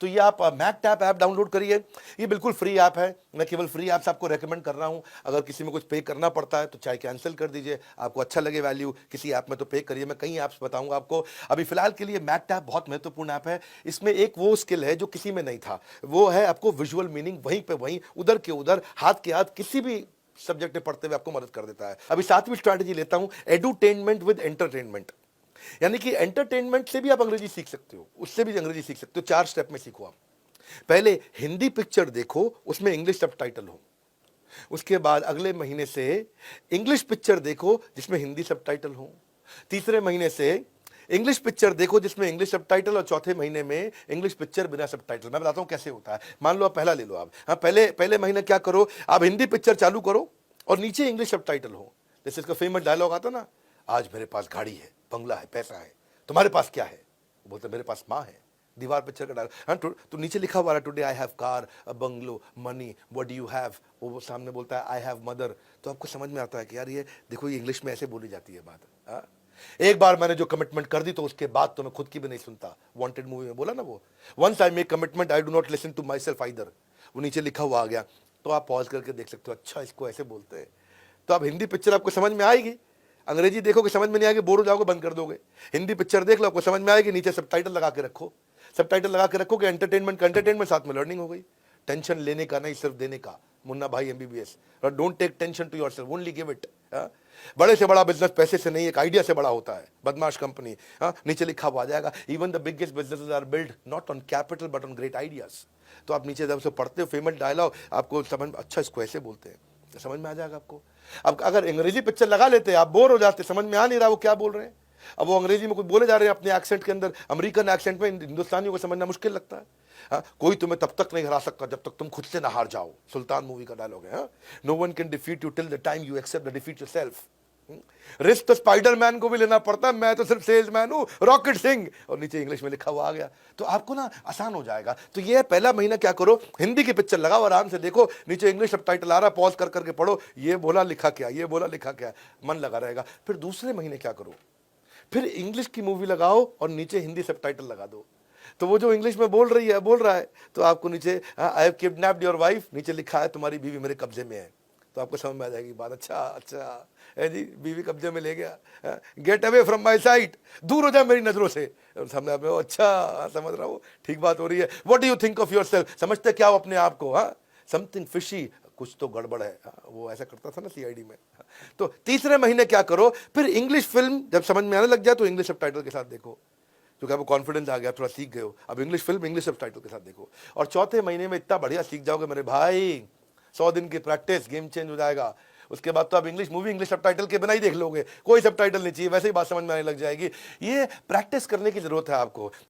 तो ये आप मैकटैप ऐप डाउनलोड करिए। ये बिल्कुल फ्री ऐप है। मैं केवल फ्री ऐप्स आपको रेकमेंड कर रहा हूँ। अगर किसी में कुछ पे करना पड़ता है तो चाहे कैंसिल कर दीजिए, आपको अच्छा लगे वैल्यू किसी ऐप में तो पे करिए। मैं कई ऐप्स बताऊंगा आपको। अभी फिलहाल के लिए मैकटैप बहुत महत्वपूर्ण ऐप है। इसमें एक वो स्किल है जो किसी में नहीं था, वो है आपको विजुअल मीनिंग वहीं पे वहीं, उधर के उधर, हाथ के हाथ किसी भी सब्जेक्ट में पढ़ते हुए आपको मदद कर देता है। अभी सातवीं स्ट्रैटेजी लेता हूं, एडुटेनमेंट विद एंटरटेनमेंट। यानी कि एंटरटेनमेंट से भी आप अंग्रेजी सीख सकते हो, उससे भी अंग्रेजी सीख सकते हो। 4 स्टेप में सीखो आप। पहले हिंदी पिक्चर देखो, उसमें इंग्लिश सबटाइटल हो। उसके बाद अगले महीने से इंग्लिश पिक्चर देखो जिसमें हिंदी सबटाइटल हो। तीसरे महीने से इंग्लिश पिक्चर देखो जिसमें इंग्लिश सबटाइटल, और चौथे महीने में इंग्लिश पिक्चर बिना सबटाइटल। मैं बताता हूं कैसे होता है। मान लो आप पहला ले लो आप। हाँ, पहले महीने क्या करो, आप हिंदी पिक्चर चालू करो और नीचे इंग्लिश सबटाइटल हो। जैसे इसका फेमस डायलॉग आता ना, आज मेरे पास गाड़ी है, बंगला है, पैसा है, तुम्हारे पास क्या है? वो बोलते मेरे पास माँ है। दीवार पिक्चर का डायलॉग। हाँ, तो नीचे लिखा हुआ है, today I have car, a bungalow, money, what do you have? वो सामने बोलता है आई हैव मदर। तो आपको समझ में आता है कि यार ये देखो, ये इंग्लिश में ऐसे बोली जाती है बात। हाँ? एक बार मैंने जो कमिटमेंट कर दी तो उसके बाद तो मैं खुद की भी नहीं सुनता। वांटेड मूवी में बोला ना वो, once I make commitment I do not listen to myself either. वो नीचे लिखा हुआ आ गया। तो आप पॉज करके देख सकते हो, अच्छा इसको ऐसे बोलते हैं। तो अब हिंदी पिक्चर आपको समझ में आएगी। अंग्रेजी देखोगे समझ में नहीं आएगी, बोर हो जाओगे, बंद कर दोगे। हिंदी पिक्चर देख लो, आपको समझ में आएगी। नीचे सबटाइटल लगा के रखो। सबटाइटल लगा के रखो कि एंटरटेनमेंट का एंटरटेनमेंट, साथ में लर्निंग हो गई। टेंशन लेने का नहीं, सिर्फ देने का। Munna Bhai MBBS. Don't take tension to yourself, only give it. बड़े से बड़ा बिजनेस पैसे से नहीं, एक आइडिया से बड़ा होता है। बदमाश कंपनी। नीचे लिखा हुआ आ जाएगा, even the biggest businesses are build not on capital but on great ideas. तो आप नीचे जब से पढ़ते हो फेमस डायलॉग, आपको समझ, अच्छा इसको ऐसे बोलते हैं, तो समझ में आ जाएगा आपको। अब अगर अंग्रेजी पिक्चर लगा लेते, आप बोर हो जाते, समझ में आ नहीं रहा वो क्या बोल रहे हैं। अब वो अंग्रेजी में कुछ बोले जा रहे हैं अपने एक्सेंट के अंदर, अमेरिकन एक्सेंट में, हिंदुस्तानियों को समझना मुश्किल लगता है। कोई तुम्हें तब तक नहीं हरा सकता जब तक तुम खुद से ना हार जाओ। सुल्तान मूवी का डायलॉग है। No one can defeat you till the time you accept the defeat yourself. Risk तो स्पाइडरमैन को भी लेना पड़ता है, मैं तो सिर्फ सेल्समैन हूं, रॉकेट सिंह। और नीचे इंग्लिश में लिखा हुआ आ गया, तो आपको ना आसान हो जाएगा। तो ये पहला महीना क्या करो, हिंदी की पिक्चर लगाओ, आराम से देखो, नीचे इंग्लिश सबटाइटल आ रहा, पॉज कर करके पढ़ो, ये बोला लिखा क्या, ये बोला लिखा क्या, मन लगा रहेगा। फिर दूसरे महीने क्या करो, फिर इंग्लिश की मूवी लगाओ और नीचे हिंदी सबटाइटल लगा दो। तो वो जो इंग्लिश में बोल रहा है, तो आपको नीचे I have kidnapped your wife, नीचे लिखा है तुम्हारी बीवी मेरे कब्जे में है। तो आपको समझ में आ जाएगी बात। अच्छा है जी, बीवी कब्जे में ले गया। Get away from my site, दूर हो जा मेरी नजरों से। और सामने आप, अच्छा समझ रहा हूँ, ठीक बात हो रही है। What do you think of yourself, समझते क्या हो अपने आप को? समथिंग फिशी, कुछ तो गड़बड़ है। वो ऐसा करता था ना सीआईडी में। तो तीसरे महीने क्या करो, फिर इंग्लिश फिल्म जब समझ में आने लग जाए तो इंग्लिश सबटाइटल के साथ देखो, क्योंकि आपको कॉन्फिडेंस आ गया, थोड़ा सीख गए हो। अब इंग्लिश फिल्म इंग्लिश सबटाइटल के साथ देखो। और चौथे महीने में इतना बढ़िया सीख जाओगे मेरे भाई, 100 दिन की प्रैक्टिस, गेम चेंज हो जाएगा। उसके बाद तो आप इंग्लिश मूवी इंग्लिश सबटाइटल के बिना ही देख लोगे, कोई सबटाइटल नहीं चाहिए, वैसे ही बात समझ में आने लग जाएगी। ये प्रैक्टिस करने की जरूरत है आपको।